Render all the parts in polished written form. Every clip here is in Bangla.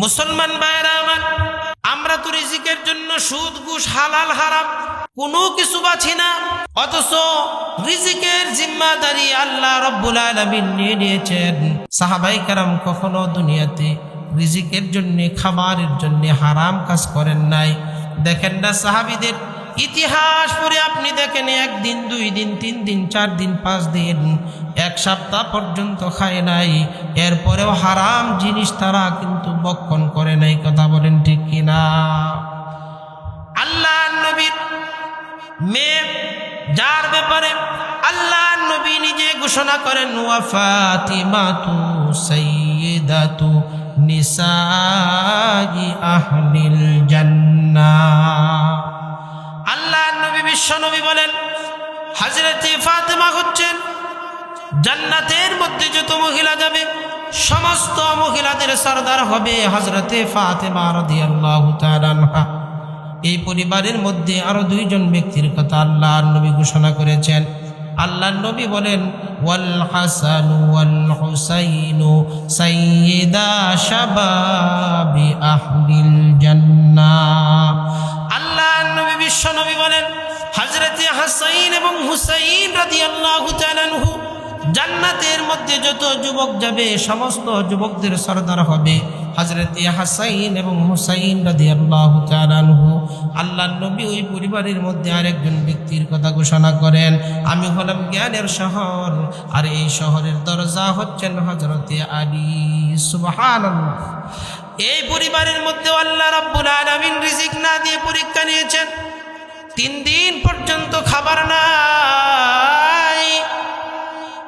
মুসলমান ভাইরা আমার, আমরা তো রিজিকের জন্য সুদ ঘুষ হালাল হারাম কোনো কিছু বাছি না, অথচ রিজিকের জিম্মাদারি আল্লাহ রাব্বুল আলামিন নিয়ে নিয়েছেন। সাহাবাই কেরাম কখনো দুনিয়াতে রিজিকের জন্য, খাবারের জন্য হারাম কাজ করেন নাই। দেখেন না সাহাবীদের ইতিহাস পড়ে আপনি দেখেন, একদিন, 2 দিন, 3 দিন, 4 দিন, 5 দিন, 1 সপ্তাহ পর্যন্ত খায় নাই, এরপরেও হারাম জিনিস তারা কিন্তু বক্ষণ করে নাই। কথা বলেন ঠিক কিনা? আল্লাহ নবীর মেয়ে, যার ব্যাপারে আল্লাহ নবী নিজে ঘোষণা করেন, ওয়া ফাতিমাতু সাইয়্যিদাতু নিসাই আহলিল জান্নাহ। আল্লাহ নবী, বিশ্ব নবী বলেন, হযরতে ফাতেমা হচ্ছেন জান্নাতের মধ্যে যত মহিলা যাবে সমস্ত মহিলাদের সরদার হবে হযরতে ফাতেমা রাদিয়াল্লাহু তাআলা আনহা। এই পরিবারের মধ্যে আরো 2 জন ব্যক্তির কথা আল্লাহর নবী ঘোষণা করেছেন। আল্লাহর নবী বলেন, ওয়াল হাসানু ওয়াল হুসাইনু সাইয়্যিদা শাবাবি আহলিল জান্নাহ। আল্লাহর নবী, বিশ্ব নবী বলেন, হযরতে হাসাইন এবং হুসাইন রাদিয়াল্লাহু তাআলা আনহু জান্নাতের মধ্যে যত যুবক যাবে সমস্ত যুবকদের সরদার হবে হযরতে হাসাইন এবং হুসাইন রাদিয়াল্লাহু তাআলা আনহু। আল্লাহর নবী ওই পরিবারের মধ্যে আরেকজন ব্যক্তির কথা ঘোষণা করেন, আমি হলাম জ্ঞানের শহর, আর এই শহরের দরজা হচ্ছেন হযরতে আলী। সুবহানাল্লাহ। এই পরিবারের মধ্যে আল্লাহ রাব্বুল আলামিন রিজিক না দিয়ে পরীক্ষা নিয়েছেন। 3 দিন পর্যন্ত খাবার নাই।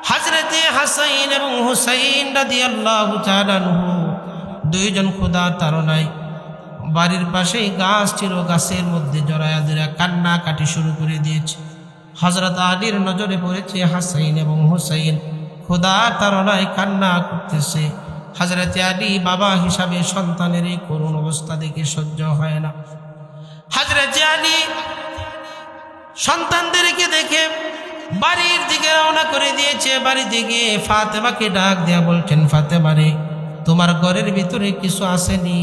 হযরতে হাসাইন এবং হুসাইন রাদিয়াল্লাহু তাআলা আনহু 2 জন ক্ষুধার তাড়নায় বাড়ির পাশেই গাছ ছিল, গাছের মধ্যে জড়ায়া জড়ায়া কান্নাকাটি শুরু করে দিয়েছে। হযরত আলীর নজরে পড়েছে হাসাইন এবং হুসাইন ক্ষুধার তাড়নায় কান্না করতেছে। হযরতে আলী বাবা হিসাবে সন্তানের এই করুণ অবস্থা দেখে সহ্য হয় না। হযরতে আলী সন্তানদেরকে দেখে বাড়ির দিকে রওনা করে দিয়েছে। বাড়ি থেকে ফাতেমাকে ডাক দেয়া বলছেন, ফাতেমা রে, তোমার ঘরের ভিতরে কিছু আসেনি,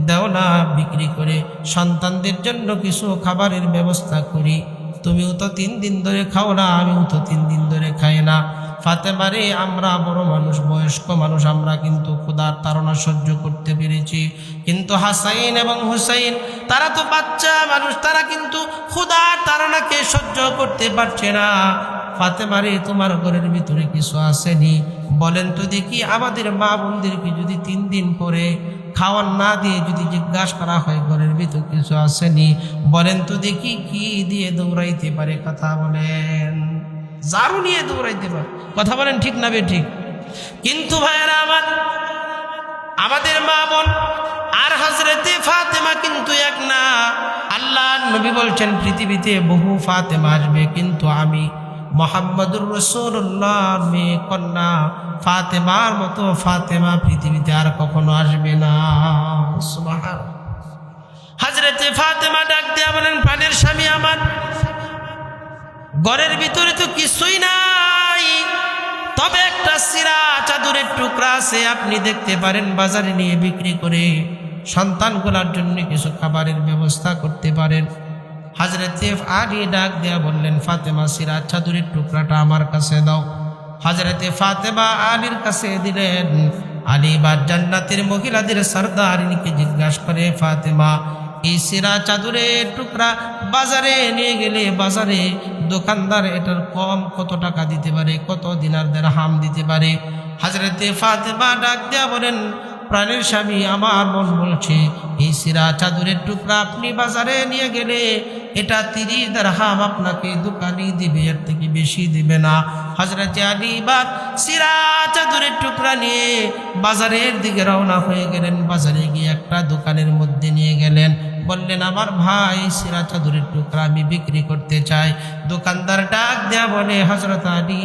দাও না বিক্রি করে সন্তানদের জন্য কিছু খাবারের ব্যবস্থা করি। তুমিও তো 3 দিন ধরে খাও না, আমিও তো 3 দিন ধরে খাই না। ফাতেমা রে, আমরা বড় মানুষ, বয়স্ক মানুষ, আমরা কিন্তু ক্ষুধার তাড়না সহ্য করতে পেরেছি, কিন্তু হাসাইন এবং হুসাইন তারা তো বাচ্চা মানুষ, তারা কিন্তু ক্ষুধার তাড়নাকে সহ্য করতে পারছে না। ফাতেমা রে, তোমার ঘরের ভিতরে কিছু আসেনি, বলেন তো দেখি। আমাদের মা বোনদেরকে যদি 3 দিন পরে খাওয়ার না দিয়ে যদি জিজ্ঞাসা করা হয় ঘরের ভিতর কিছু আসেনি, বলেন তো দেখি কি দিয়ে দৌড়াইতে পারে? কথা বলেন। ঝাড়ু নিয়ে দৌড়াইতে পারে। কথা বলেন ঠিক না বে ঠিক? কিন্তু ভাইয়েরা আমার, আমাদের মা বোন আর হযরতে ফাতেমা কিন্তু এক না। আল্লাহর নবী বলছেন, পৃথিবীতে বহু ফাতেমা আসবে, কিন্তু আমি মুহাম্মদুর রাসূলুল্লাহ মেয়ে কন্যা ফাতেমার মতো ফাতেমা পৃথিবীতে আর কখনো আসবে না। সুবহানাল্লাহ। হযরতে ফাতেমা ডাক দিয়া বলেন, প্রাণের স্বামী আমার, ঘরের ভিতরে তো কিছুই নাই, তবে একটা সিরা চাদরের টুকরা আছে, আপনি দেখতে পারেন বাজারে নিয়ে বিক্রি করে সন্তানগুলোর জন্য কিছু খাবারের ব্যবস্থা করতে পারেন। হযরতে আলী ডাক দেয়া বললেন, ফাতেমা, সিরা চাদরের টুকরাটা আমার কাছে দাও। হযরতে ফাতেমা আলীর কাছে দিলেন। আলী বা জান্নাতের মহিলাদের সরদারিনীকে জিজ্ঞাসা করে, ফাতেমা, এই সিরা চাদরের টুকরা বাজারে নিয়ে গেলে বাজারে দোকানদার এটার কম কত টাকা দিতে পারে, কত দিনার দিরহাম দিতে পারে? হযরতে ফাতেমা ডাক দেয়া বলেন, প্রাণের স্বামী, আমার মন বলছে এই সিরা চাদরের টুকরা আপনি বাজারে নিয়ে গেলে এটা 30 দিরহাম আপনাকে দোকানি দিবে, এর থেকে বেশি দিবে না। হযরতে আলী বা সিরা চাদরের টুকরা নিয়ে বাজারের দিকে রওনা হয়ে গেলেন। বাজারে গিয়ে একটা দোকানের মধ্যে নিয়ে গেলেন, বললেন, আমার ভাই সিরা চাদরের টুকরা আমি বিক্রি করতে চাই। দোকানদার ডাক দেয়া বলে, হযরত আলী,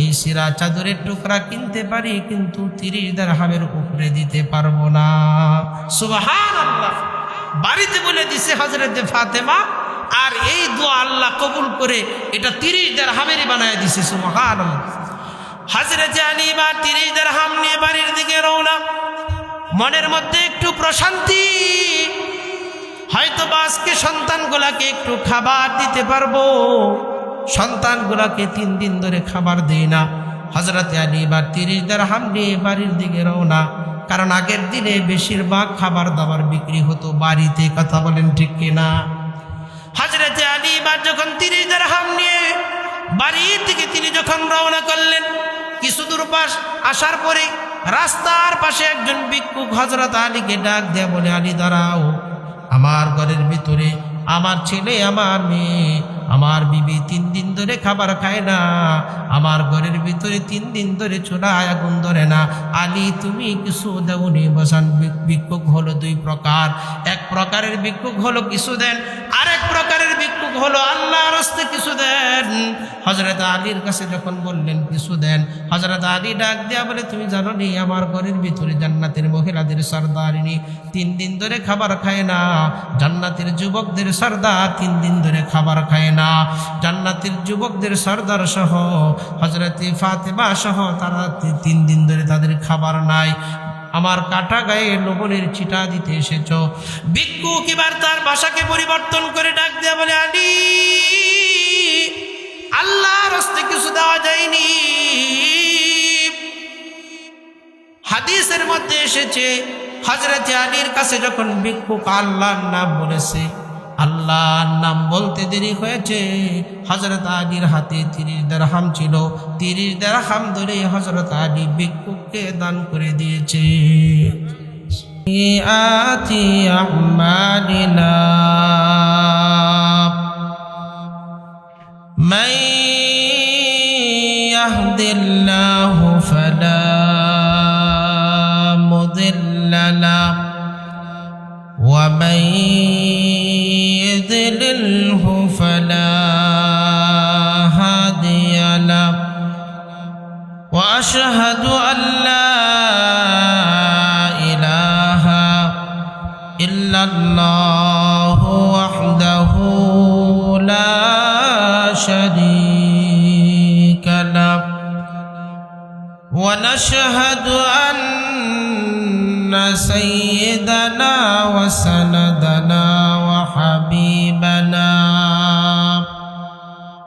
এই সিরা চাদরের টুকরা কিনতে পারি, কিন্তু 30 দিরহামের উপরে দিতে পারবো না। সুবহানাল্লাহ। বাড়িতে বলে দিছে হযরতে ফাতেমা, আর এই দোয়া আল্লাহ কবুল করে এটা 30 দিরহামেরই বানায় দিছে। সুবহানাল্লাহ। হযরতে আলী বা 30 দিরহাম নিয়ে বাড়ির দিকে রওনা। মনের মধ্যে একটু প্রশান্তি, হয়তো বা আজকে সন্তানগুলাকে একটু খাবার দিতে পারবো। সন্তানগুলাকে 3 দিন ধরে খাবার দেই না। হযরত আলী এবার 30 দিরহাম নিয়ে বাড়ির দিকে রওনা। কারণ আগের দিনে বেশিরভাগ খাবার দাবার বিক্রি হতো বাড়িতে। কথা বলেন ঠিক কিনা? হযরত আলী এবার যখন 30 দিরহাম নিয়ে বাড়ির দিকে তিনি যখন রওনা করলেন, কিছু দূর পাশ আসার পরে রাস্তার পাশে একজন ভিক্ষুক হযরত আলীকে ডাক দেয়া বলে, আলী দাঁড়াও, আমার ঘরের ভিতরে আমার ছেলে, আমার মেয়ে, আমার বিবি 3 দিন ধরে খাবার খায় না। আমার ঘরের ভিতরে 3 দিন ধরে চুলায় আগুন ধরে না। আলী তুমি কিছু দেওনি। বসান। ভিক্ষুক হলো 2 প্রকার। এক প্রকারের ভিক্ষুক হলো কিছু দেন, আরেক প্রকারের ভিক্ষুক হলো আল্লাহর রাস্তায় কিছু দেন। হযরত আলীর কাছে যখন বললেন কিছু দেন, হযরত আলী ডাক দিয়া বলে, তুমি জানো নি আমার ঘরের ভিতরে জান্নাতের মহিলাদের সরদারিনী 3 দিন ধরে খাবার খায় না। জান্নাতের যুবকদের সরদার 3 দিন ধরে খাবার খায় না। জান্নাতের যুবকদের সরদার সহ হযরত ফাতেমা সহ তারা 3 দিন ধরে তাদের খাবার নাই। আমার কাটা গায়ে লবণের ছিটা দিতে এসেছ। ভিক্ষুক এবার তার ভাষাকে পরিবর্তন করে ডাক দেয়া বলে, আলী আল্লাহর রাস্তায় কিছু দেওয়া যায়নি। হাদিসের মধ্যে এসেছে হযরত আলীর কাছে যখন ভিক্ষুক আল্লাহর নাম বলেছে, আল্লাহর নাম বলতে দেরি হয়েছে। হযরত আলীর হাতে 30 দিরহাম ছিল। 30 দিরহাম ধরে হযরত আলী ভিক্ষুককে দান করে দিয়েছে। আতি আমালিনা মান ইয়াহদিল্লাহু ফালা মুদিল্লা লাহু ওয়া মান يضلله فلا هادي له وأشهد أن لا إله إلا الله وحده لا شريك له ونشهد أن سيدنا وسندنا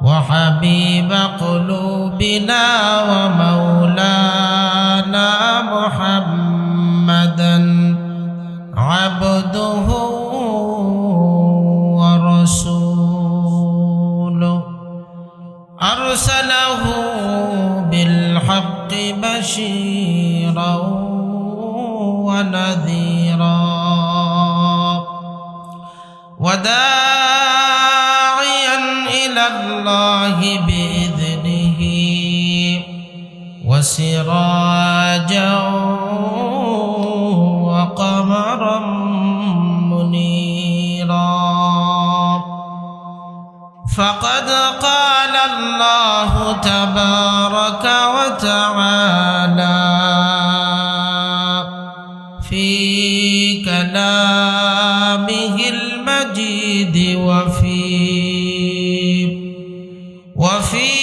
وحبيب قلوبنا ومولانا محمدا عبده ورسوله أرسله بالحق بشيرا ونذيرا وداعيا إلى الله بإذنه وسراجا وقمرا منيرا فقد قال الله تبارك وتعالى في كلامه المجيد وفي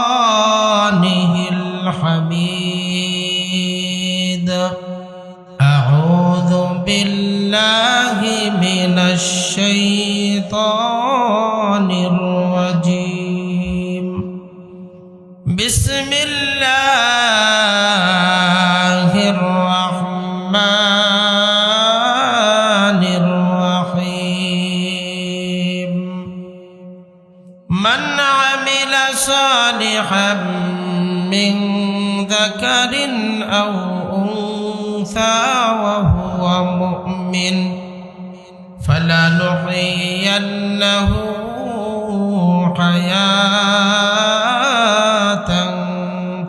فرقانه الحميد أعوذ بالله من الشيطان الرجيم بسم الله الرحمن الرحيم من عمل صالحا من ذكر أو أنثى وهو مؤمن فلنحيينه حياة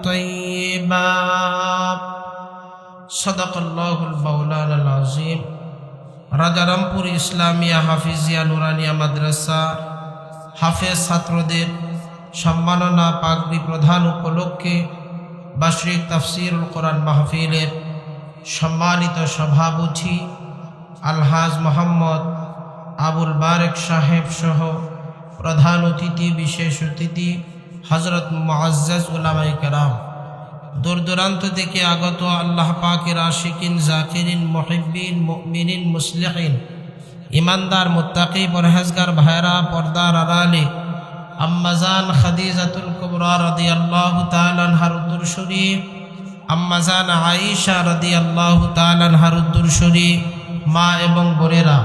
طيبة صدق الله المولانا العظيم রাজারামপুর ইসলামিয়া হাফিজিয়া নুরানিয়া মাদ্রাসা হাফেজ ছাত্রদের সম্মাননা পাগড়ি প্রদান উপলক্ষে বার্ষিক তাফসীরুল কোরআন মাহফিলের সম্মানিত সভাপতি আলহাজ মোহাম্মদ আবুল বারেক সাহেব সহ প্রধান অতিথি বিশেষ অতিথি হযরত মুআজ্জাজ উলামায়ে কেরাম দূর দূরান্ত থেকে আগত আল্লাহ পাকের আশিকিন, জাকিরিন, মুহিব্বিন, মুমিনিন, মুসলিহিন, ইমানদার, মুত্তাকি, পরহেজগার ভাইরা, পর্দার আড়ালে আম্মাজান খাদিজাতুল কুবরা রাদিয়াল্লাহু তাআলা আনহার উদ্দুর শরীফ, আম্মাজান আয়েশা রাদিয়াল্লাহু তাআলা আনহার উদ্দুর শরীফ, মা এবং বোনেরা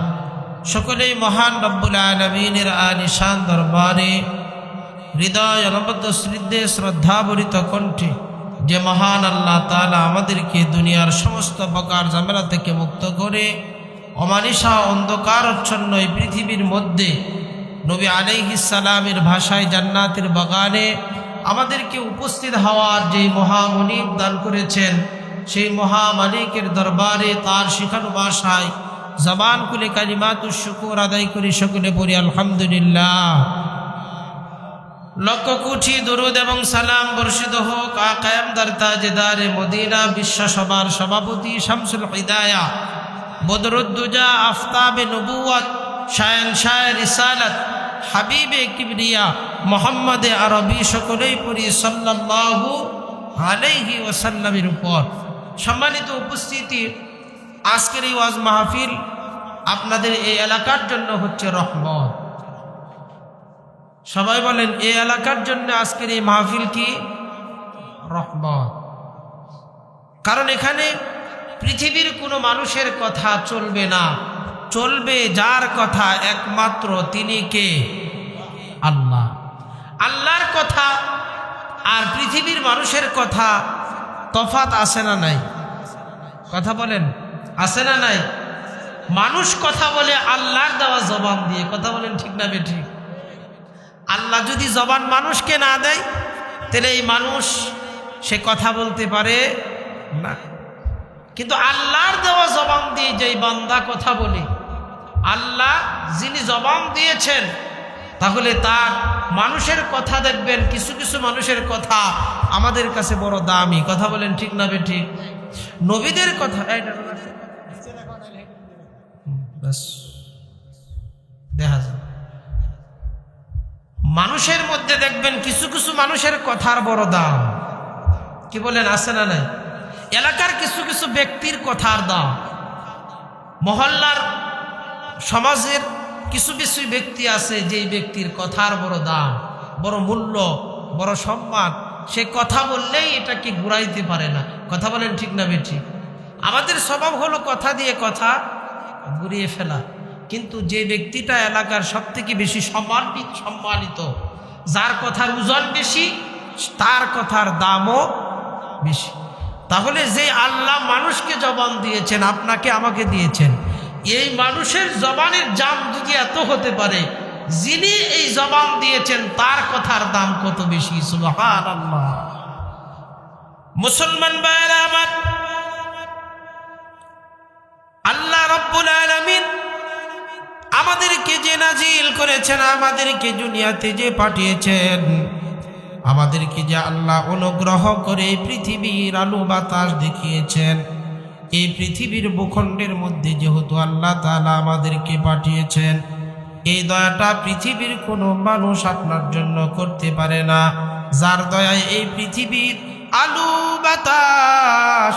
সকলেই মহান রব্বুল আলামিনের আলিশান দরবারে হৃদয় অনবদ্য শ্রদ্ধে শ্রদ্ধাভরিত কণ্ঠে যে মহান আল্লাহ তাআলা আমাদেরকে দুনিয়ার সমস্ত প্রকার ঝামেলা থেকে মুক্ত করে অমানিসা অন্ধকারচ্ছন্ন এই পৃথিবীর মধ্যে নবী আলাইহিস সালামের ভাষায় জান্নাতের বাগানে আমাদেরকে উপস্থিত হওয়ার যে মহামনিব দান করেছেন, সেই মহামালিকের দরবারে তার শিখানো ভাষায় জবান খুলে কালিমাতুশ শুকর আদায় করি, সকলে পড়ি আলহামদুলিল্লাহ। লক্ষ কোটি দরুদ এবং সালাম বর্ষিত হোক আকায়ামদার তাজদারে মদিনা, বিশ্বসভার সভাপতি শামসুল হিদায়া, বদরুদ্দুজা, আফতাবে নবুয়ত, শায়নশায়ে রিসালাত, হাবিবে কিবরিয়া মুহাম্মদে আরবি, সকলেই পড়ি সাল্লাল্লাহু আলাইহি ওয়াসাল্লামের উপর। সম্মানিত উপস্থিতি, আজকের এই ওয়াজ মাহফিল আপনাদের এই এলাকার জন্য হচ্ছে রহমত। সবাই বলেন, এই এলাকার জন্য আজকের এই মাহফিল কি রহমত। কারণ এখানে পৃথিবীর কোনো মানুষের কথা চলবে না, চলবে যার কথা একমাত্র তিনি কে? আল্লাহ। আল্লাহর কথা আর পৃথিবীর মানুষের কথা তফাৎ আছে না নাই? কথা বলেন, আছে না নাই? মানুষ কথা বলে আল্লাহর দেওয়া জবান দিয়ে, কথা বলেন ঠিক না বেঠিক? আল্লাহ যদি জবান মানুষকে না দেয় তাহলে এই মানুষ সে কথা বলতে পারে না। কিন্তু আল্লাহর দেওয়া জবান দিয়ে যেই বান্দা কথা বলে, আল্লাহ যিনি জবান দিয়েছেন, তাহলে তার মানুষের কথা দেখবেন, কিছু কিছু মানুষের কথা আমাদের কাছে বড় দামি, কথা বলেন ঠিক না বেঠিক? নবীদের কথা দেখা যায়, মানুষের মধ্যে দেখবেন কিছু কিছু মানুষের কথার বড় দাম, কি বলেন, আছে না নাই? এলাকার কিছু কিছু ব্যক্তির কথার দাম, মহল্লার সমাজের কিছু কিছু ব্যক্তি আছে যেই ব্যক্তির কথার বড় দাম, বড় মূল্য, বড় সম্মান। সে কথা বললেই এটাকে ঘুরাইতে পারে না, কথা বলেন ঠিক না বেঠিক? আমাদের স্বভাব হলো কথা দিয়ে কথা ঘুরিয়ে ফেলা। কিন্তু যে ব্যক্তিটা এলাকার সব থেকে বেশি সম্মানিত, যার কথার ওজন বেশি, তার কথার দামও বেশি। তাহলে যে আল্লাহ মানুষকে জবান দিয়েছেন, আপনাকে আমাকে দিয়েছেন, এই মানুষের জবানের দাম যদি এত হতে পারে, যিনি এই জবান দিয়েছেন তার কথার দাম কত বেশি। সুবহানাল্লাহ। মুসলমান ভাইরা আমার, আল্লাহ রাব্বুল আলামিন আমাদেরকে যে নাজিল করেছেন, আমাদেরকে দুনিয়াতে যে পাঠিয়েছেন, আমাদেরকে যে আল্লাহ অনুগ্রহ করে পৃথিবীর আলো বাতাস দেখিয়েছেন, এই পৃথিবীর ভূখণ্ডের মধ্যে যেহেতু আল্লাহ তাআলা আমাদেরকে পাঠিয়েছেন, এই দয়াটা পৃথিবীর কোনো মানুষ আপনার জন্য করতে পারে না। যার দয়ায় এই পৃথিবীর আলো বাতাস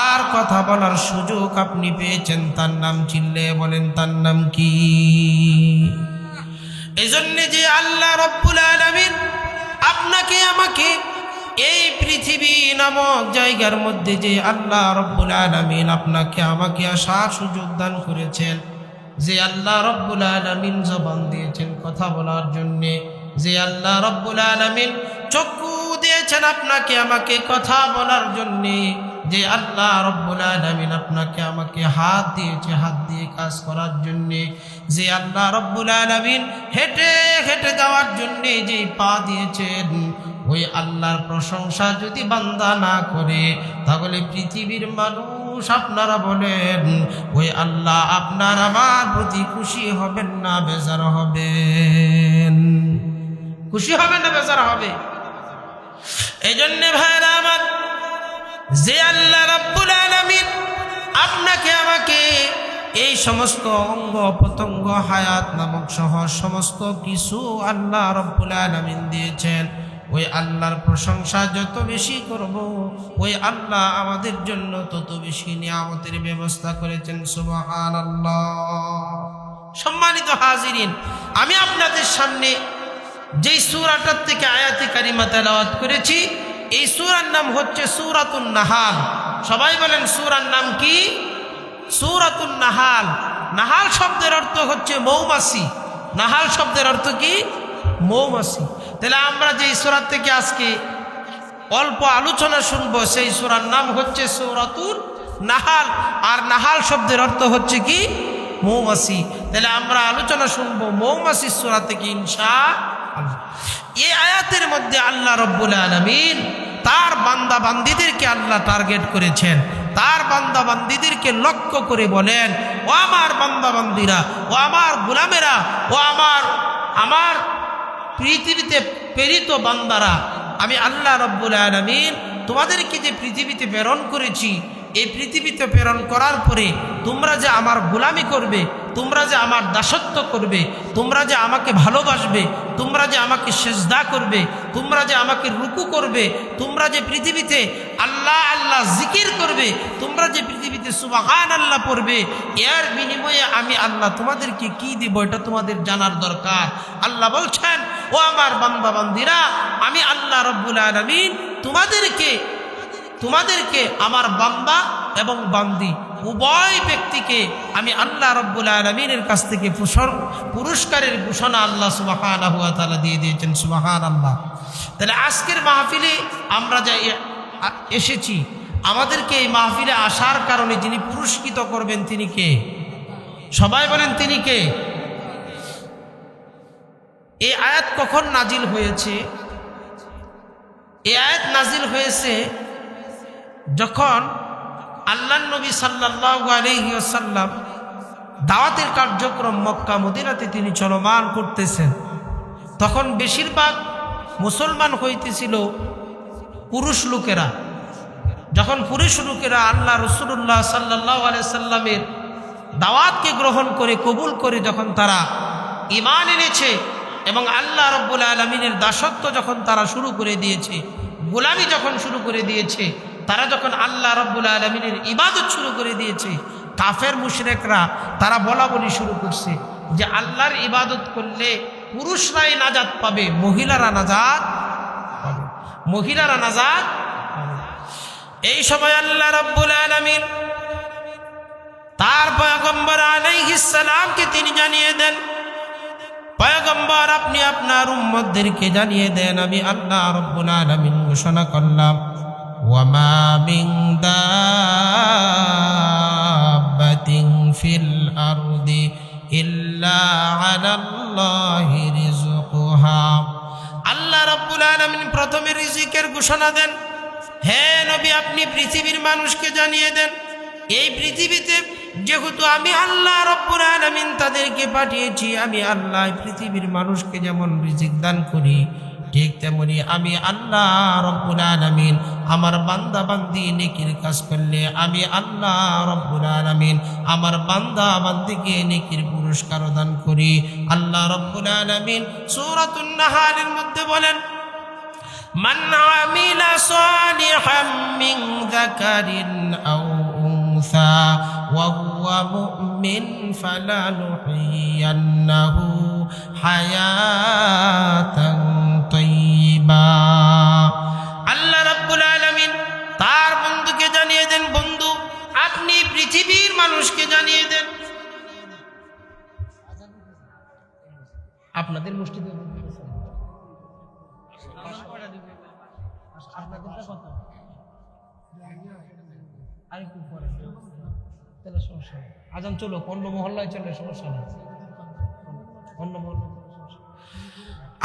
আর কথা বলার সুযোগ আপনি পেয়েছেন, তার নাম চিল্লে বলেন, তার নাম কি? এজন্য যে আল্লাহ রাব্বুল আলামিন আপনাকে আমাকে এই পৃথিবী নামক জায়গার মধ্যে, যে আল্লাহ রাব্বুল আলামিন আপনাকে আমাকে আসার সুযোগ দান করেছেন, যে আল্লাহ রাব্বুল আলামিন জবান দিয়েছেন কথা বলার জন্যে, যে আল্লাহ রাব্বুল আলামিন চক্ষু দিয়েছেন আপনাকে আমাকে কথা বলার জন্যে, যে আল্লাহ রাব্বুল আলামিন আপনাকে আমাকে হাত দিয়েছে হাত দিয়ে কাজ করার জন্যে, যে আল্লাহ রাব্বুল আলামিন হেঁটে হেঁটে যাওয়ার জন্যে যে পা দিয়েছেন, ওই আল্লাহর প্রশংসা যদি বান্দা না করে, তাহলে পৃথিবীর মানুষ আপনারা বলেন, ওই আল্লাহ আপনার আমার প্রতি খুশি হবেন না বেজার হবেন? খুশি হবেন না বেজার হবে? এই জন্যে ভাইরা আমার, যে আল্লাহ রাব্বুল আলামিন আপনাকে আমাকে এই সমস্ত অঙ্গ প্রত্যঙ্গ হায়াত নামক সহ সমস্ত কিছু আল্লাহ রাব্বুল আলামিন দিয়েছেন, ওই আল্লাহর প্রশংসা যত বেশি করব, ওই আল্লাহ আমাদের জন্য তত বেশি নিয়ামতের ব্যবস্থা করেছেন। সুবহানাল্লাহ। সম্মানিত হাজিরিন, আমি আপনাদের সামনে যেই সূরাটার থেকে আয়াতে কারিমা তেলাওয়াত করেছি, এই সূরার নাম হচ্ছে সূরাতুন নাহাল। সবাই বলেন সূরার নাম কি? সূরাতুন নাহাল। নাহাল শব্দের অর্থ হচ্ছে মৌমাছি। নাহাল শব্দের অর্থ কি? মৌমাছি। তাহলে আমরা যেই সূরা থেকে আজকে অল্প আলোচনা শুনবো, সেই সূরার নাম হচ্ছে সূরাতুন নাহাল। আর নাহাল শব্দের অর্থ হচ্ছে কি? মৌমাছি। তাহলে আমরা আলোচনা শুনবো মৌমাছির সূরা থেকে ইনশাআল্লাহ। এই আয়াতের মধ্যে আল্লাহ রাব্বুল আলামিন তার বান্দা বান্দীদেরকে আল্লাহ টার্গেট করেছেন। তার বান্দা বান্দীদেরকে লক্ষ্য করে বলেন, ও আমার বান্দা বান্দীরা, ও আমার গোলামেরা, ও আমার পৃথিবীতে প্রেরিত বান্দারা, আমি আল্লাহ রাব্বুল আলামিন তোমাদেরকে যে পৃথিবীতে প্রেরণ করেছি, এই পৃথিবীতে প্রেরণ করার পরে তোমরা যে আমার গোলামি করবে, তোমরা যে আমার দাসত্ব করবে, তোমরা যে আমাকে ভালোবাসবে, তোমরা যে আমাকে সেজদা করবে, তোমরা যে আমাকে রুকু করবে, তোমরা যে পৃথিবীতে আল্লাহ আল্লাহ জিকির করবে, তোমরা যে পৃথিবীতে সুবহানাল্লাহ পড়বে, এর বিনিময়ে আমি আল্লাহ তোমাদেরকে কি দিব এটা তোমাদের জানার দরকার। আল্লাহ বলছেন, ও আমার বান্দা বান্দীরা, আমি আল্লাহ রাব্বুল আলামিন তোমাদেরকে আমার বান্দা এবং বান্দি উভয় ব্যক্তিকে আমি আল্লাহ রাব্বুল আলামিনের কাছ থেকে পুরস্কারের ঘোষণা আল্লাহ সুবহানাহু ওয়া তাআলা দিয়ে দিয়েছেন। সুবহানাল্লাহ। তাহলে আজকের মাহফিলে আমরা যা এসেছি, আমাদেরকে এই মাহফিলে আসার কারণে যিনি পুরস্কৃত করবেন তিনি কে? সবাই বলেন তিনি কে? এই আয়াত কখন নাজিল হয়েছে? এই আয়াত নাজিল হয়েছে যখন আল্লাহর নবী সাল্লাল্লাহু আলাইহি ওয়াসাল্লাম দাওয়াতের কার্যক্রম মক্কা মদিনাতে তিনি চলমান করতেছেন। তখন বেশিরভাগ মুসলমান হইতেছিল পুরুষ লোকেরা। যখন পুরুষ লোকেরা আল্লাহ রাসূলুল্লাহ সাল্লাল্লাহু আলাইহি সাল্লামের দাওয়াতকে গ্রহণ করে কবুল করে যখন তারা ঈমান এনেছে এবং আল্লাহ রাব্বুল আলামিনের দাসত্ব যখন তারা শুরু করে দিয়েছে, গোলামি যখন শুরু করে দিয়েছে, তারা যখন আল্লাহ রাব্বুল আলামিনের ইবাদত শুরু করে দিয়েছে, কাফের মুশরিকরা তারা বলা বলি শুরু করছে যে আল্লাহর ইবাদত করলে পুরুষরাই নাজাত পাবে, মহিলারা নাজাত পাবে, মহিলারা নাজাত পাবে। এই সময় আল্লাহ রাব্বুল আলামিন তার পয়গম্বর আলাইহিস সালামকে তিনি জানিয়ে দেন, পয়গম্বর আপনি আপনার উম্মতদেরকে জানিয়ে দেন, আমি আল্লাহ রাব্বুল আলামিন ঘোষণা করলাম, ওয়ামা মিন দাব্বাতিন ফিল আরদি ইল্লা আলাল্লাহি রিজকুহা। আল্লাহ রাব্বুল আলামিন প্রথমে রিজিকের ঘোষণা দেন। হে নবী, আপনি পৃথিবীর মানুষকে জানিয়ে দেন, এই পৃথিবীতে যেহেতু আমি আল্লাহ রাব্বুল আলামিন তাদেরকে পাঠিয়েছি, আমি আল্লাহ পৃথিবীর মানুষকে যেমন রিজিক দান করি, ঠিক তেমনি আমি আল্লাহ রাব্বুল আলামিন আমার বান্দা বান্দি নেকির কাজ করলে আমি আল্লাহ রাব্বুল আলামিন আমার বান্দা বান্দিকে নেকির পুরস্কার দান করি। আল্লাহ রাব্বুল আলামিন সূরাতুন নাহালের মধ্যে বলেন, মান আমিলা সালিহাম মিন যাকারিন আও উনসা ওয়া হুয়া মুমিন ফালানুহইয়ান্নাহু হায়াতান তাইয়্যিবা। আল্লাহ রাব্বুল আলামিন তার বন্ধুকে জানিয়ে দেন, বন্ধু আপনি পৃথিবীর মানুষকে জানিয়ে দেন, আপনাদের মসজিদে আপনাদেরটা কত আরেকটু পরে তাহলে সমস্যা নেই, আজান চলো অন্য মহল্লায় চলে, সমস্যা নেই, অন্য মহল্লায়।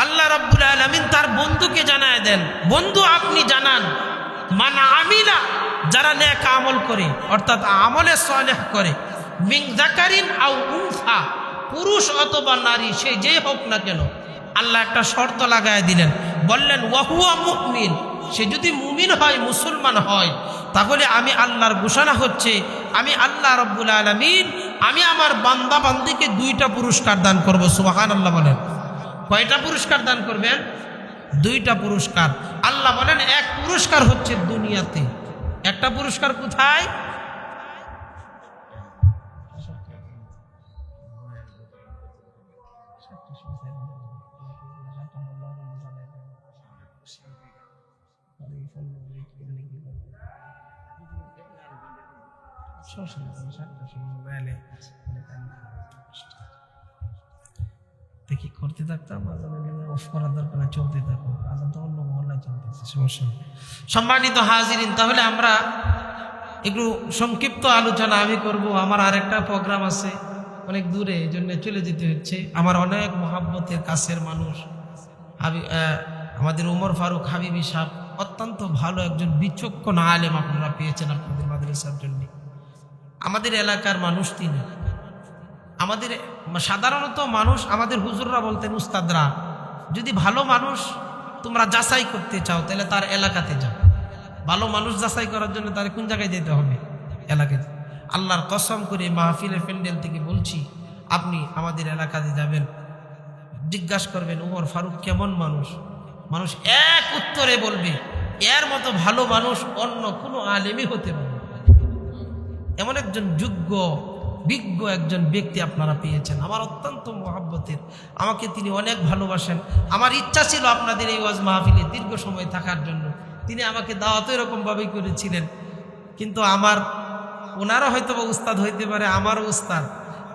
আল্লাহ রাব্বুল আলামিন তার বন্ধুকে জানায় দেন, বন্ধু আপনি জানান, মান আমিলা যারা নেক আমল করে অর্থাৎ আমলে সালেহ করে, মিন যাকারিন আও উনসা পুরুষ অথবা নারী সে যে হোক না কেন, আল্লাহ একটা শর্ত লাগায় দিলেন, বললেন ওয়া হুয়া মুমিন, সে যদি মুমিন হয় মুসলমান হয়, তাহলে আমি আল্লাহর ঘোষণা হচ্ছে আমি আল্লাহ রাব্বুল আলামিন আমি আমার বান্দা বান্দিকে 2টা পুরস্কার দান করব। সুবহানাল্লাহ বলেন। কয়টা পুরস্কার দান করবেন? দুইটা পুরস্কার। আল্লাহ বলেন এক পুরস্কার হচ্ছে দুনিয়াতে, একটা পুরস্কার কোথায়? দেখি করতে থাকতাম, অফ করার দরকার, চলতে থাকুক, আজান তো অন্য মহল্লায় চলতেছে, সমস্যা নেই। সম্মানিত হাজিরিন, তাহলে আমরা একটু সংক্ষিপ্ত আলোচনা আমি করব। আমার আরেকটা প্রোগ্রাম আছে অনেক দূরে, এই জন্য চলে যেতে হচ্ছে। আমার অনেক মহাব্বতের কাছের মানুষ আমাদের ওমর ফারুক হাবিবি সাহেব, অত্যন্ত ভালো একজন বিচক্ষণ আলেম আপনারা পেয়েছেন আপনাদের মাদ্রাসার জন্য। আমাদের এলাকার মানুষ তিনি। আমাদের সাধারণত মানুষ, আমাদের হুজুররা বলতেন, উস্তাদরা, যদি ভালো মানুষ তোমরা যাচাই করতে চাও তাহলে তার এলাকাতে যাও। ভালো মানুষ যাচাই করার জন্য তার কোন জায়গায় যেতে হবে? এলাকায়। আল্লাহর কসম করে মাহফিলের প্যান্ডেল থেকে বলছি, আপনি আমাদের এলাকাতে যাবেন, জিজ্ঞাসা করবেন ওমর ফারুক কেমন মানুষ, মানুষ এক উত্তরে বলবে এর মতো ভালো মানুষ অন্য কোনো আলেমই হতে পারে। এমন একজন যোগ্য বিজ্ঞ একজন ব্যক্তি আপনারা পেয়েছেন, আমার অত্যন্ত মহাব্বতের। আমাকে তিনি অনেক ভালোবাসেন। আমার ইচ্ছা ছিল আপনাদের এই ওয়াজ মাহফিলে দীর্ঘ সময় থাকার জন্য। তিনি আমাকে দাওয়াত এরকমভাবেই করেছিলেন, কিন্তু ওনারা হয়তো বা উস্তাদ হইতে পারে, আমারও উস্তাদ।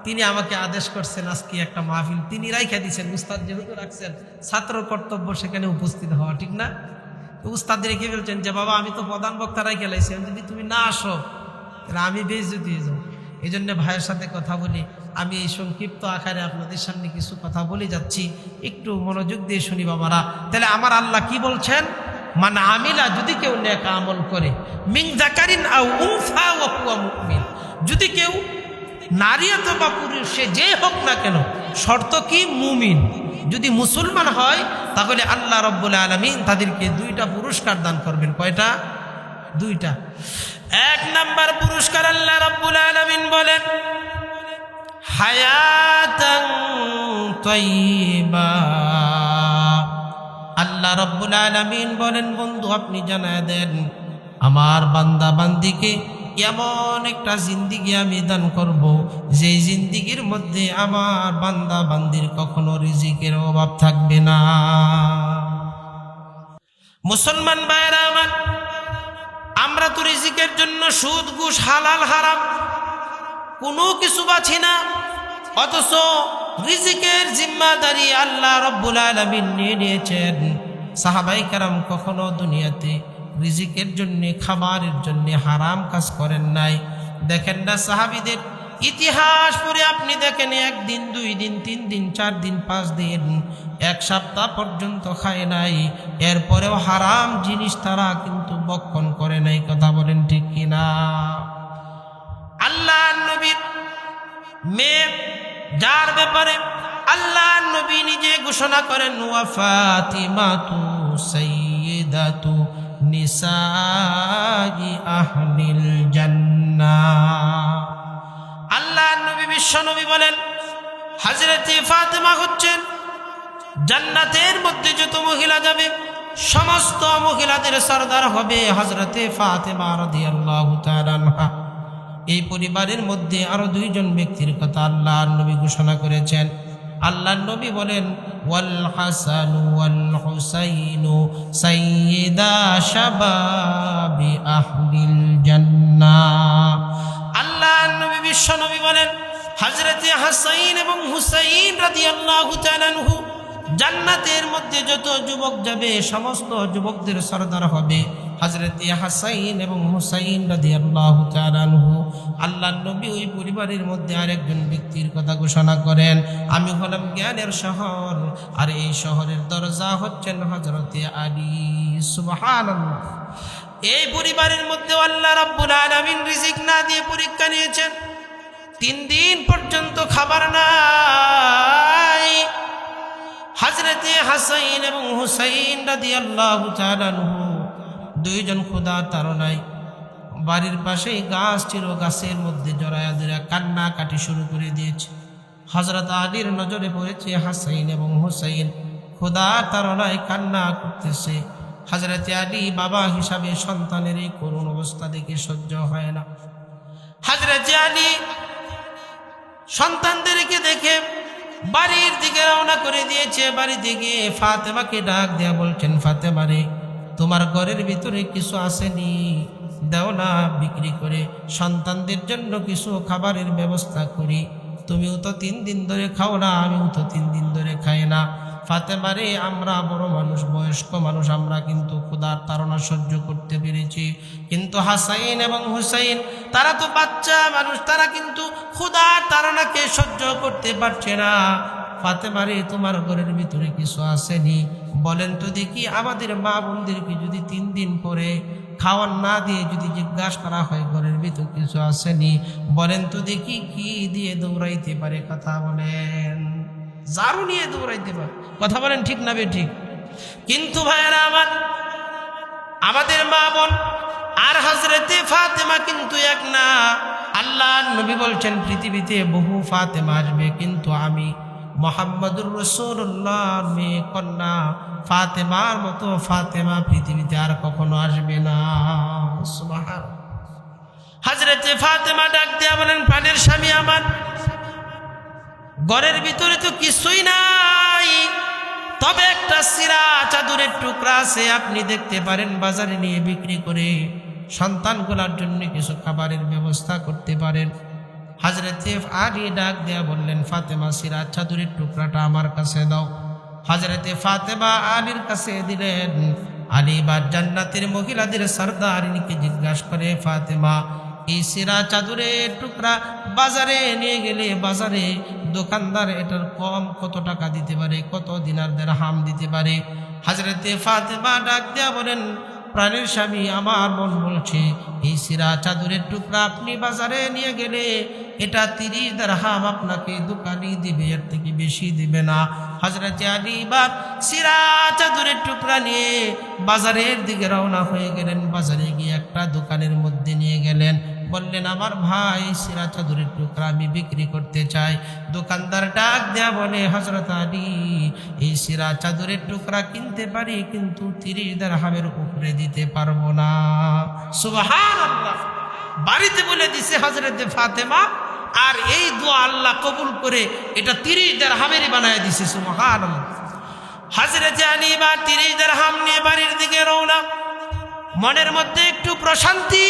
তিনি আমাকে আদেশ করছেন আজকে একটা মাহফিল তিনি রাইখা দিয়েছেন। উস্তাদ যেহেতু রাখছেন, ছাত্র কর্তব্য সেখানে উপস্থিত হওয়া, ঠিক না? উস্তাদ রেখে ফেলছেন যে বাবা আমি তো প্রধান বক্তা রাইখা লাইছি, যদি তুমি না আসো তাহলে আমি বেইজ্জতি হয়ে যাবো। এই জন্য ভাইয়ের সাথে কথা বলি। আমি এই সংক্ষিপ্ত আকারে আপনাদের সামনে কিছু কথা বলে যাচ্ছি, একটু মনোযোগ দিয়ে শুনি বাবারা। তাহলে আমার আল্লাহ কি বলছেন? মান আমিলা, যদি কেউ নেক আমল করে, মিন যাকারিন আও উনসা ওয়া হুয়া মুমিন, যদি কেউ নারী অথবা পুরুষ সে যে হোক না কেন, শর্ত কি? মুমিন। যদি মুসলমান হয় তাহলে আল্লাহ রাব্বুল আলামিন তাদেরকে দুইটা পুরস্কার দান করবেন। কয়টা? দুইটা। এক নাম্বার পুরস্কার আল্লাহ রাব্বুল আলামিন বলেন হায়াতান তাইয়্যিবা। আল্লাহ রাব্বুল আলামিন বলেন বন্ধু আপনি জানায় দেন আমার বান্দা বান্দিকে এমন একটা জিন্দিগি আমি দান করব, যেই জিন্দিগির মধ্যে আমার বান্দা বান্দির কখনো রিজিকের অভাব থাকবে না। মুসলমান ভাইরা আমার, আমরা তো রিজিকের জন্য সুদ ঘুষ হালাল হারাম কোনো কিছু বাছি না, অথচ রিজিকের জিম্মাদারি আল্লাহ রাব্বুল আলামিন নিয়ে নিয়েছেন। সাহাবাই কেরাম কখনো দুনিয়াতে রিজিকের জন্য, খাবারের জন্য হারাম কাজ করেন নাই। দেখেন না সাহাবীদের ইতিহাস পড়ে আপনি দেখেন, একদিন, 2 দিন, 3 দিন, 4 দিন, 5 দিন, 1 সপ্তাহ পর্যন্ত খায় নাই, এরপরেও হারাম জিনিস তারা কিন্তু বক্ষণ করে নাই। কথা বলেন ঠিক কিনা? আল্লাহ নবীর মেয়ে যার ব্যাপারে আল্লাহ নবী নিজে ঘোষণা করেন ওয়া ফাতিমাতু সাইয়্যিদাতু নিসাই আহলিল জান্নাহ। আল্লাহ নবী বিশ্ব নবী বলেন হযরতে ফাতেমা হচ্ছেন জান্নাতের মধ্যে যত মহিলা যাবে সমস্ত মহিলাদের সরদার হবে হযরতে ফাতেমা রাদিয়াল্লাহু তাআলা আনহা। এই পরিবারের মধ্যে আরো 2 জন ব্যক্তির কথা আল্লাহর নবী ঘোষণা করেছেন। আল্লাহর নবী বলেন ওয়াল হাসান ওয়াল হুসাইন সাইয়্যিদা শাবাবি আহলিল জান্নাহ। আল্লাহর নবী বিশ্ব নবী বলেন হযরতে হাসান এবং হুসাইন রাদিয়াল্লাহু তাআলা আনহু জান্নাতের মধ্যে যত যুবক যাবে সমস্ত যুবকদের সরদার হবে হযরতে হাসান এবং হুসাইন রাদিয়াল্লাহু তাআলা আনহু। আল্লাহর নবী ওই পরিবারের মধ্যে আরেকজন ব্যক্তির কথা ঘোষণা করেন, আমি হলাম জ্ঞানের শহর, আর এই শহরের দরজা হচ্ছেন হযরতে আলী। সুবহানাল্লাহ। এই পরিবারের মধ্যে আল্লাহ রাব্বুল আলামিন রিজিক না দিয়ে পরীক্ষা নিয়েছেন। 3 দিন পর্যন্ত খাবার নাই। হযরতে হাসান এবং হুসাইন রাদিয়াল্লাহু তাআলা আনহু 2 জন ক্ষুধা তাড়নায় বাড়ির পাশেই গাছ ছিল, গাছের মধ্যে জড়ায়া ধরে কান্না কাটি শুরু করে দিয়েছে। হযরত আলীর নজরে পড়েছে হাসান এবং হুসাইন খোদার তাড়নায় কান্না করতেছে। হযরত আলী বাবা হিসাবে সন্তানের এই করুণ অবস্থা দেখে সহ্য হয় না। হযরত আলী সন্তানদেরকে দেখে বাড়ির দিকে রওনা করে দিয়েছে। বাড়িতে গিয়ে ফাতেমাকে ডাক দেয়া বলছেন, ফাতেমা রে, তোমার ঘরের ভিতরে কিছু আসেনি, দাও না বিক্রি করে সন্তানদের জন্য কিছু খাবারের ব্যবস্থা করি। তুমিও তো 3 দিন ধরে খাও না, আমিও তো 3 দিন ধরে খাই না। ফাতেমা রে, আমরা বড় মানুষ, বয়স্ক মানুষ, আমরা কিন্তু ক্ষুধার তাড়না সহ্য করতে পেরেছি, কিন্তু হাসাইন এবং হুসাইন তারা তো বাচ্চা মানুষ, তারা কিন্তু ক্ষুধার তাড়নাকে সহ্য করতে পারছে না। ফাতেমা রে, তোমার ঘরের ভিতরে কিছু আসেনি, বলেন তো দেখি। আমাদের মা বোনদেরকে যদি 3 দিন পরে খাওয়ার না দিয়ে যদি জিজ্ঞাসা করা হয় ঘরের ভিতর কিছু আসেনি, বলেন তো দেখি কি দিয়ে দৌড়াইতে পারে? কথা বলেন। ঝাড়ু নিয়ে দৌড়াইতে পারে। কথা বলেন ঠিক না বে ঠিক? কিন্তু ভাইয়েরা আমার, আমাদের মা বোন আর হযরতে ফাতেমা কিন্তু এক না। আল্লাহর নবী বলছেন পৃথিবীতে বহু ফাতেমা আসবে, কিন্তু আমি মুহাম্মদুর রাসূলুল্লাহর মেয়ে কন্যা ফাতেমার মতো ফাতেমা পৃথিবীতে আর কখনো আসবে না। সুবহানাল্লাহ। হযরতে ফাতেমা ডাক দিয়া বলেন, প্রাণের স্বামী আমার, ঘরের ভিতরে তো কিছুই নাই, তবে একটা সিরা চাদরের টুকরা আছে, আপনি দেখতে পারেন বাজারে নিয়ে বিক্রি করে সন্তানগুলোর জন্য কিছু খাবারের ব্যবস্থা করতে পারেন। হযরতে আলী ডাক দেয়া বললেন, ফাতেমা, সিরা চাদরের টুকরাটা আমার কাছে দাও। হযরতে ফাতেমা আলীর কাছে দিলেন। আলী বা জান্নাতের মহিলাদের সরদারিনীকে জিজ্ঞাসা করে, ফাতেমা, এই সিরা চাদরের টুকরা বাজারে নিয়ে গেলে বাজারে দোকানদার এটার কম কত টাকা দিতে পারে, কত দিনার দিরহাম দিতে পারে? হযরতে ফাতেমা ডাক দেয়া বলেন, প্রাণের স্বামী, আমার মন বলছে এই সিরা চাদরের টুকরা আপনি বাজারে নিয়ে গেলে এটা 30 দিরহাম আপনাকে দোকানি দিবে, এর থেকে বেশি দিবে না। হযরতে আলী বা সিরা চাদরের টুকরা নিয়ে বাজারের দিকে রওনা হয়ে গেলেন। বাজারে গিয়ে একটা দোকানের মধ্যে নিয়ে গেলেন, বললেন, আমার ভাই সিরা চাদরের টুকরা আমি বিক্রি করতে চাই। দোকানদার ডাক দেয়া বলে, হযরত আলী, এই সিরা চাদরের টুকরা কিনতে পারি, কিন্তু 30 দিরহামের উপরে দিতে পারবো না। সুবহানাল্লাহ। বাড়িতে বলে দিছে হযরতে ফাতেমা, আর এই দোয়া আল্লাহ কবুল করে এটা 30 দিরহামেরই বানায় দিছে। সুবহানাল্লাহ। হযরতে আলী বা 30 দিরহাম নিয়ে বাড়ির দিকে রওনা। মনের মধ্যে একটু প্রশান্তি,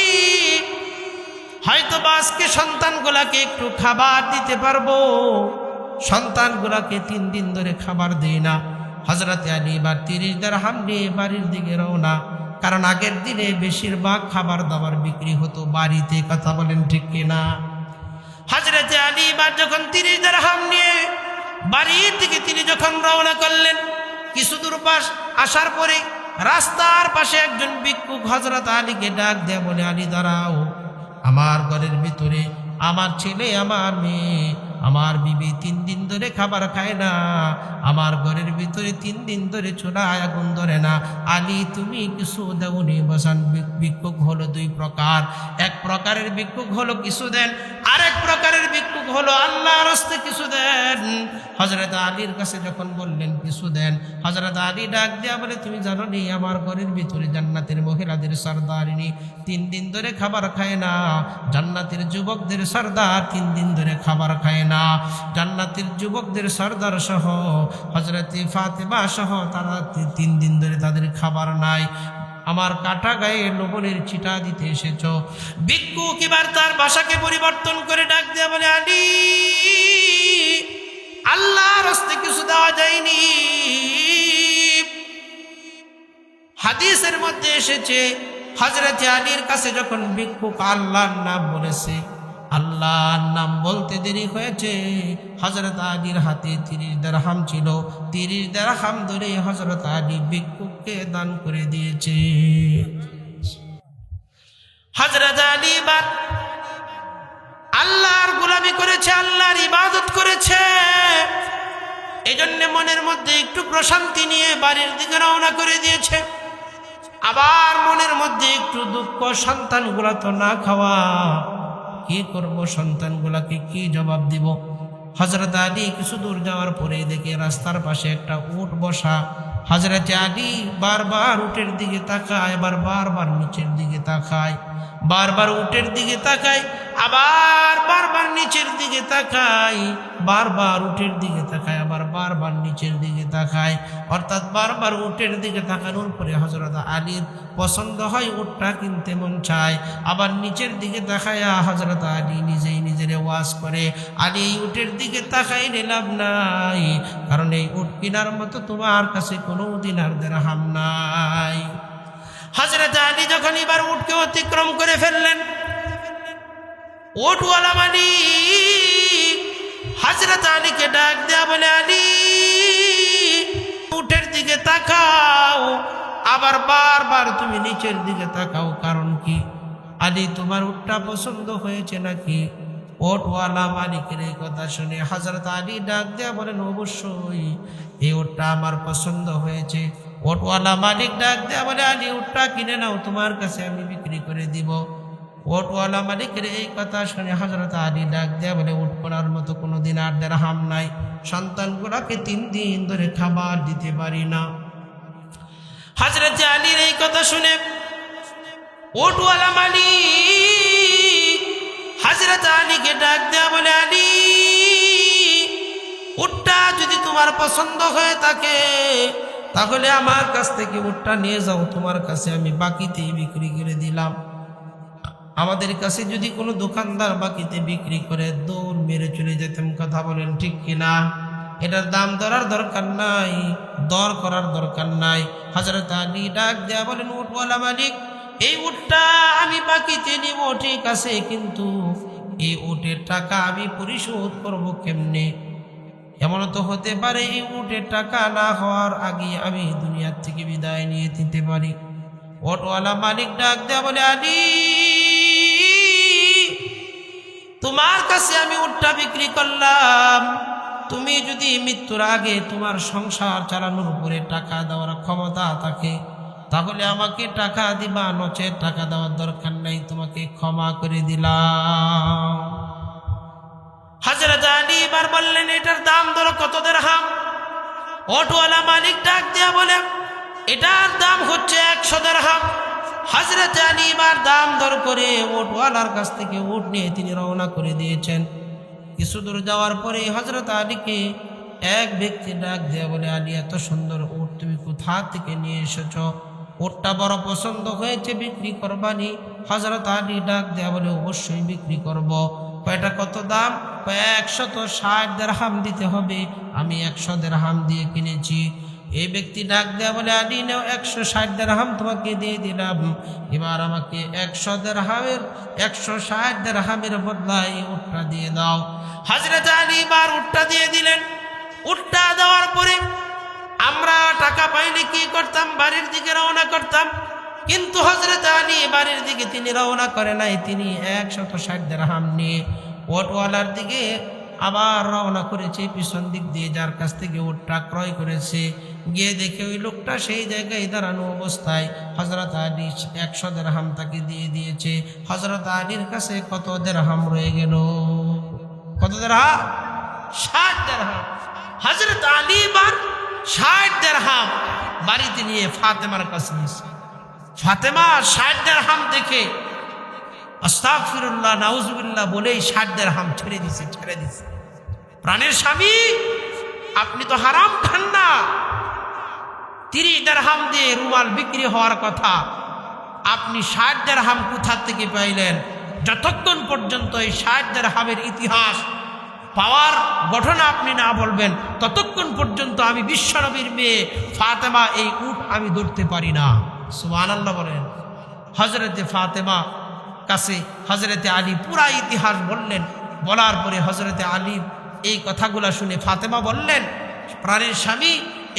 হয়তো বা আজকে সন্তানগুলাকে একটু খাবার দিতে পারবো। সন্তানগুলাকে 3 দিন ধরে খাবার দেই না। হযরতে আলী বা 30 দিরহাম নিয়ে বাড়ির দিকে রওনা। কারণ আগের দিনে বেশিরভাগ খাবার দাবার বিক্রি হতো বাড়িতে। কথা বলেন ঠিক কিনা? হযরতে আলী বা যখন 30 দিরহাম নিয়ে বাড়ির দিকে তিনি যখন রওনা করলেন, কিছু দূর পাশ আসার পরে রাস্তার পাশে একজন ভিক্ষুক হযরত আলীকে ডাক দেয়া বলে, আলী দাঁড়াও, আমার ঘরের ভিতরে আমার ছেলে, আমার মেয়ে, আমার বিবি 3 দিন ধরে খাবার খায় না, আমার ঘরের ভিতরে 3 দিন ধরে চুলায় আগুন ধরে না। আলী, তুমি কিছু দেওনি? বসান। ভিক্ষুক হলো 2 প্রকার। এক প্রকারের ভিক্ষুক হলো কিছু দেন, আরেক প্রকারের ভিক্ষুক হলো আল্লাহর রাস্তায় কিছু দেন। হযরত আলীর কাছে যখন বললেন কিছু দেন, হযরত আলী ডাক দেয়া বলে, তুমি জানো নি আমার ঘরের ভিতরে জান্নাতের মহিলাদের সরদারিনী 3 দিন ধরে খাবার খায় না, জান্নাতের যুবকদের সরদার 3 দিন ধরে খাবার খায় না। জান্নাতের যুবকদের সরদার সহ হযরতে ফাতেমা সহ তারা 3 দিন ধরে তাদের খাবার নাই। আমার কাটা গায়ে লবণের ছিটা দিতে এসেছ। ভিক্ষুক এবার তার ভাষাকে পরিবর্তন করে ডাক দেয়া বলে, আলী, আল্লাহর রাস্তায় কিছু দেওয়া যায়নি। হাদিসের মধ্যে এসেছে, হযরতে আলীর কাছে যখন ভিক্ষুক আল্লাহর নাম বলেছে, আল্লাহর নাম বলতে দেরি হয়েছে। হযরত আলীর হাতে 30 দিরহাম ছিল। 30 দিরহাম ধরে হযরত আলী ভিক্ষুককে দান করে দিয়েছে। হযরত আলী বা আল্লাহর গোলামি করেছে, আল্লাহর ইবাদত করেছে। এজন্য মনের মধ্যে একটু প্রশান্তি নিয়ে বাড়ির দিকে রওনা করে দিয়েছে। আবার মনের মধ্যে একটু দুঃখ, সন্তানগুলা তো না খাওয়া, কি করব, সন্তানগুলাকে কি জবাব দিব? হযরত আলী কিছু দূর যাওয়ার পরে দেখে রাস্তার পাশে একটা উট বসা। হযরত আলী বারবার উটের দিকে তাকায়, আবার বারবার নিচের দিকে তাকায়, বারবার উটের দিকে তাকায়, আবার বারবার নিচের দিকে তাকায়, বারবার উটের দিকে তাকায়, আবার বারবার নিচের দিকে তাকায়। অর্থাৎ বারবার উটের দিকে তাকানোর পরে হযরত আলীর পছন্দ হয়, উটটা কিনতে মন চায়। আবার নিচের দিকে তাকায়া হযরত আলী নিজেই নিজের ওয়াজ করে, আলী এই উটের দিকে তাকাইলে লাভ নাই, কারণ এই উট কেনার মতো তোমার কাছে কোনো দিনার দিরহাম নাই। হযরত আলী যখন এবার উটকে অতিক্রম করে ফেললেন, উটওয়ালা মালিক হযরত আলীকে ডাক দেয়া বলে, আলী উটের দিকে তাকাও। আবার বারবার তুমি নিচের দিকে তাকাও, কারণ কি? আলী তোমার উটটা পছন্দ হয়েছে নাকি? উটওয়ালা মালিকের এই কথা শুনে হযরত আলী ডাক দেয়া বলেন, অবশ্যই এই উটটা আমার পছন্দ হয়েছে। উটওয়ালা মালিক ডাক দেয়া বলে, আলী উটটা কিনে নাও, তোমার কাছে আমি বিক্রি করে দিব। উটওয়ালা মালিকের এই কথা শুনে হযরত আলী ডাক দেয়া বলে, উট করার মতো কোনো দিনার দিরহাম নাই, সন্তানগুলোকে 3 দিন ধরে খাবার দিতে পারি না। হযরত আলীর এই কথা শুনে উটওয়ালা মালিক হযরত আলীকে ডাক দেয়া বলে, আলী উটটা যদি তোমার পছন্দ হয়ে থাকে তাহলে আমার কাছ থেকে উটটা নিয়ে যাও, তোমার কাছে আমি বাকিতেই বিক্রি করে দিলাম। আমাদের কাছে যদি কোনো দোকানদার বাকিতে বিক্রি করে দৌড় মেরে চলে যেতাম। কথা বলেন ঠিক কিনা? এটার দাম ধরার দরকার নাই, দর করার দরকার নাই। হযরত আলী ডাক দেয়া বলেন, উটওয়ালা মালিক এই উটটা আমি বাকিতে নিব ঠিক আছে, কিন্তু এই উটের টাকা আমি পরিশোধ করব কেমনে? এমন তো হতে পারে এই উটের টাকা না হওয়ার আগে আমি দুনিয়ার থেকে বিদায় নিয়ে নিতে পারি। উটওয়ালা মালিক ডাক দেয়া বলে, আলী তোমার কাছে আমি উটটা বিক্রি করলাম, তুমি যদি মৃত্যুর আগে তোমার সংসার চালানোর উপরে টাকা দেওয়ার ক্ষমতা থাকে তাহলে আমাকে টাকা দিবা, নচেত টাকা দেওয়ার দরকার নাই, তোমাকে ক্ষমা করে দিলাম। হযরত আলী এবার বললেন, এটার দাম ধরো কত দিরহাম? উটওয়ালা মালিক ডাক দেয়া বলে, এটার দাম হচ্ছে 100 দিরহাম। হযরত আলী এবার দাম দর করে উটওয়ালার কাছ থেকে উট নিয়ে তিনি রওনা করে দিয়েছেন। কিছু দূর যাওয়ার পরে হযরত আলীকে এক ব্যক্তি ডাক দেয়া বলে, আলী এত সুন্দর উট তুমি কোথা থেকে নিয়ে এসেছ? উটটা বড় পছন্দ হয়েছে, বিক্রি করবানি? হযরত আলী ডাক দেয়া বলে, অবশ্যই বিক্রি করব। কয়টা কত দাম? 160 দিরহাম দিতে হবে, আমি 100 দিরহাম দিয়ে কিনেছি। এই ব্যক্তি ডাক দেয়া বলে, আলী নাও 160 দিরহাম তোমাকে দিয়ে দিলাম, এবার আমাকে 160 দিরহামের বদলায় উটটা দিয়ে দাও। হযরত আলী এবার উটটা দিয়ে দিলেন। উটটা দেওয়ার পরে আমরা টাকা পাইলে কি করতাম? বাড়ির দিকে রওনা করতাম। কিন্তু হযরত আলী বাড়ির দিকে তিনি রওনা করে নাই, তিনি 160 দিরহাম নিয়ে উটওয়ালার দিকে আবার রওনা করেছে, পিছন দিক দিয়ে যার কাছ থেকে উটটা ক্রয় করেছে। গিয়ে দেখে ওই লোকটা সেই জায়গায় দাঁড়ানো অবস্থায়। হযরত আলী 100 দিরহাম তাকে দিয়ে দিয়েছে। হযরত আলীর কাছে কত দিরহাম রয়ে গেল? কত দিরহাম? 60 দিরহাম। হযরত আলী এবার 60 দিরহাম বাড়িতে নিয়ে ফাতেমার কাছে নিয়েছে। ফাতেমা 60 দিরহাম দেখে আস্তাগফিরুল্লাহ নাউজুবিল্লাহ বলেই 60 দিরহাম ছেড়ে দিছে। প্রাণের স্বামী, আপনি তো হারাম খান না। 30 দিরহাম দিয়ে রুমাল বিক্রি হওয়ার কথা, আপনি 60 দিরহাম কোথা থেকে পাইলেন? যতক্ষণ পর্যন্ত এই 60 দিরহামের ইতিহাস পাওয়ার ঘটনা আপনি না বলবেন ততক্ষণ পর্যন্ত আমি বিশ্বনবীর মেয়ে ফাতেমা এই উট আমি ধরতে পারি না। সুবহানাল্লাহ বলেন। হযরতে ফাতেমা কাছে হযরতে আলী পুরা ইতিহাস বললেন। বলার পরে হযরতে আলী এই কথাগুলো শুনে ফাতেমা বললেন, প্রাণের স্বামী,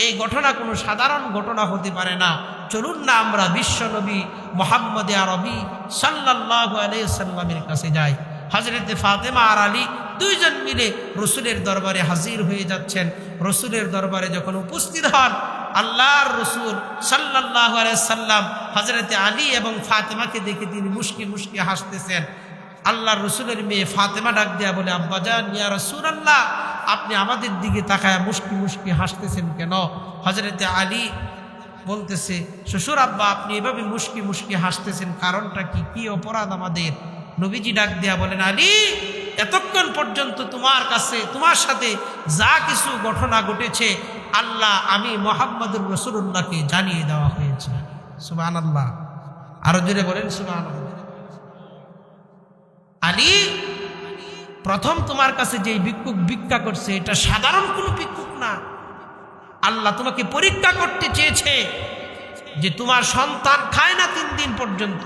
এই ঘটনা কোনো সাধারণ ঘটনা হতে পারে না, চলুন না আমরা বিশ্বনবী মুহাম্মদ আরবি সাল্লাল্লাহু আলাইহি সাল্লামের কাছে যাই। হযরতে ফাতেমা আর আলী দুইজন মিলে রসুলের দরবারে হাজির হয়ে যাচ্ছেন। রসুলের দরবারে যখন উপস্থিত হন, আল্লাহর রসুল সাল্লাল্লাহু আলাইহি সাল্লাম হযরতে আলী এবং ফাতেমাকে দেখে তিনি মুস্কি মুস্কি হাসতেছেন। আল্লাহর রসুলের মেয়ে ফাতেমা ডাক দেয়া বলে, আব্বাজান ইয়া রাসূলুল্লাহ, আপনি আমাদের দিকে তাকায় মুস্কি মুস্কি হাসতেছেন কেন? হযরতে আলী বলতেছে, শ্বশুর আব্বা আপনি এভাবে মুস্কি মুস্কি হাসতেছেন, কারণটা কি? কি অপরাধ আমাদের? নবীজি ডাক দেয়া বলেন, আলী এতক্ষণ পর্যন্ত তোমার কাছে তোমার সাথে যা কিছু ঘটনা ঘটেছে আল্লাহ আমি মুহাম্মদুর রাসূলুল্লাহকে জানিয়ে দেওয়া হয়েছে। সুবহানাল্লাহ, আরো জোরে বলেন সুবহানাল্লাহ। আলী প্রথম তোমার কাছে যে ভিক্ষুক ভিক্ষা করছে এটা সাধারণ কোনো ভিক্ষুক না। আল্লাহ তোমাকে পরীক্ষা করতে চেয়েছে যে তোমার সন্তান খায় না 3 দিন পর্যন্ত,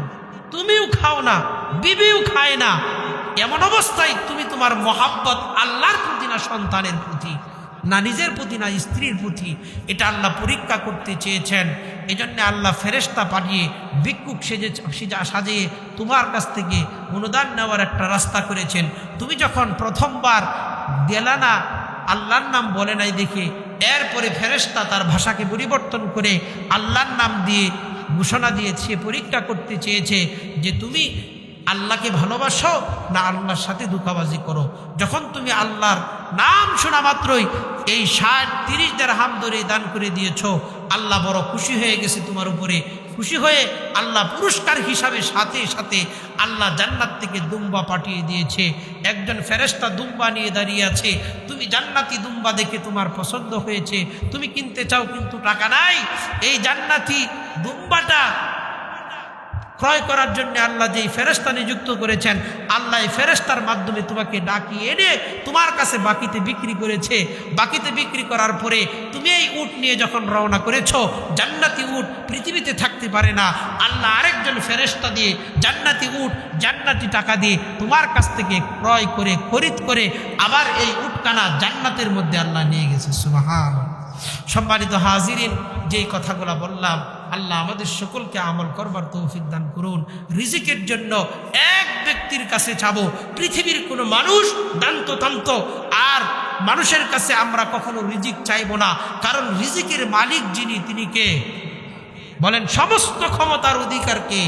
তুমিও খাও না, বিবিও খায় না, এমন অবস্থায় তুমি তোমার মহাব্বত আল্লাহর প্রতি না সন্তানের প্রতি, না নিজের প্রতি, না স্ত্রীর প্রতি, এটা আল্লাহ পরীক্ষা করতে চেয়েছেন। এজন্য আল্লাহ ফেরেশতা পাঠিয়ে ভিক্ষুক সাজিয়ে তোমার কাছ থেকে অনুদান নেওয়ার একটা রাস্তা করেছেন। তুমি যখন প্রথমবার দিলা না, আল্লাহর নাম বলে নাই দেখে, এরপরে ফেরেশতা তার ভাষাকে পরিবর্তন করে আল্লাহর নাম দিয়ে ঘোষণা দিয়েছে, পরীক্ষা করতে চেয়েছে যে তুমি আল্লাহকে ভালোবাসো না আল্লাহর সাথে ধোঁকাবাজি করো। যখন তুমি আল্লাহর নাম শোনা মাত্রই এই 30 দিরহাম ধরে দান করে দিয়েছ, আল্লাহ বড় খুশি হয়ে গেছে তোমার উপরে। খুশি হয়ে আল্লাহ পুরস্কার হিসাবে সাথে সাথে আল্লাহ জান্নাত থেকে দুম্বা পাঠিয়ে দিয়েছে। একজন ফেরেশতা দুম্বা নিয়ে দাঁড়িয়ে আছে, তুমি জান্নাতি দুম্বা দেখে তোমার পছন্দ হয়েছে, তুমি কিনতে চাও কিন্তু টাকা নাই। এই জান্নাতি দুম্বাটা ক্রয় করার জন্য আল্লাহ যেই ফেরেশতা নিযুক্ত করেছেন, আল্লাহ এই ফেরেশতার মাধ্যমে তোমাকে ডাকিয়ে এনে তোমার কাছে বাকিতে বিক্রি করেছে। বাকিতে বিক্রি করার পরে তুমি এই উট নিয়ে যখন রওনা করেছো, জান্নাতি উট পৃথিবীতে থাকতে পারে না, আল্লাহ আরেকজন ফেরেশতা দিয়ে জান্নাতি উট জান্নাতি টাকা দিয়ে তোমার কাছ থেকে ক্রয় করে খরিদ করে আবার এই উটখানা জান্নাতের মধ্যে আল্লাহ নিয়ে গেছে। সুবহানাল্লাহ। সম্মানিত হাজিরিন, যেই কথাগুলো বললাম আল্লাহ আমাদের সকলকে আমল করবার তৌফিক দান করুন। রিজিকের জন্য এক ব্যক্তির কাছে চাবো, পৃথিবীর কোনো মানুষ দান্ত আর মানুষের কাছে আমরা কখনো রিজিক চাইবো না, কারণ রিজিকের মালিক যিনি তিনি কে? বলেন, সমস্ত ক্ষমতার অধিকার কে?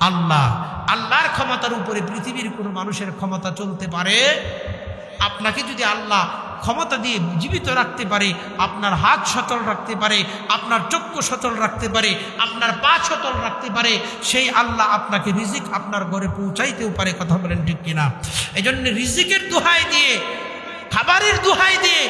আল্লাহ। আল্লাহর ক্ষমতার উপরে পৃথিবীর কোনো মানুষের ক্ষমতা চলতে পারে? আপনাকে যদি আল্লাহ ক্ষমতা দিয়ে জীবিত রাখতে পারে, আপনার হাত সচল রাখতে পারে, আপনার চক্ষু সচল রাখতে পারে, আপনার পা সচল রাখতে পারে, সেই আল্লাহ আপনাকে রিজিক আপনার ঘরে পৌঁছাইতেও পারে। কথা বলেন ঠিক কিনা? এই জন্য রিজিকের দোহাই দিয়ে, খাবারের দোহাই দিয়ে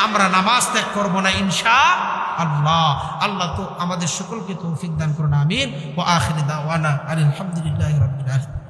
আমরা নামাজ ত্যাগ করবো না ইনশাআল্লাহ। আল্লাহ তো আমাদের সকলকে তৌফিক দান করুন, আমিন। ওয়া আখিরু দাওয়ানা আলহামদুলিল্লাহি রাব্বিল আলামিন।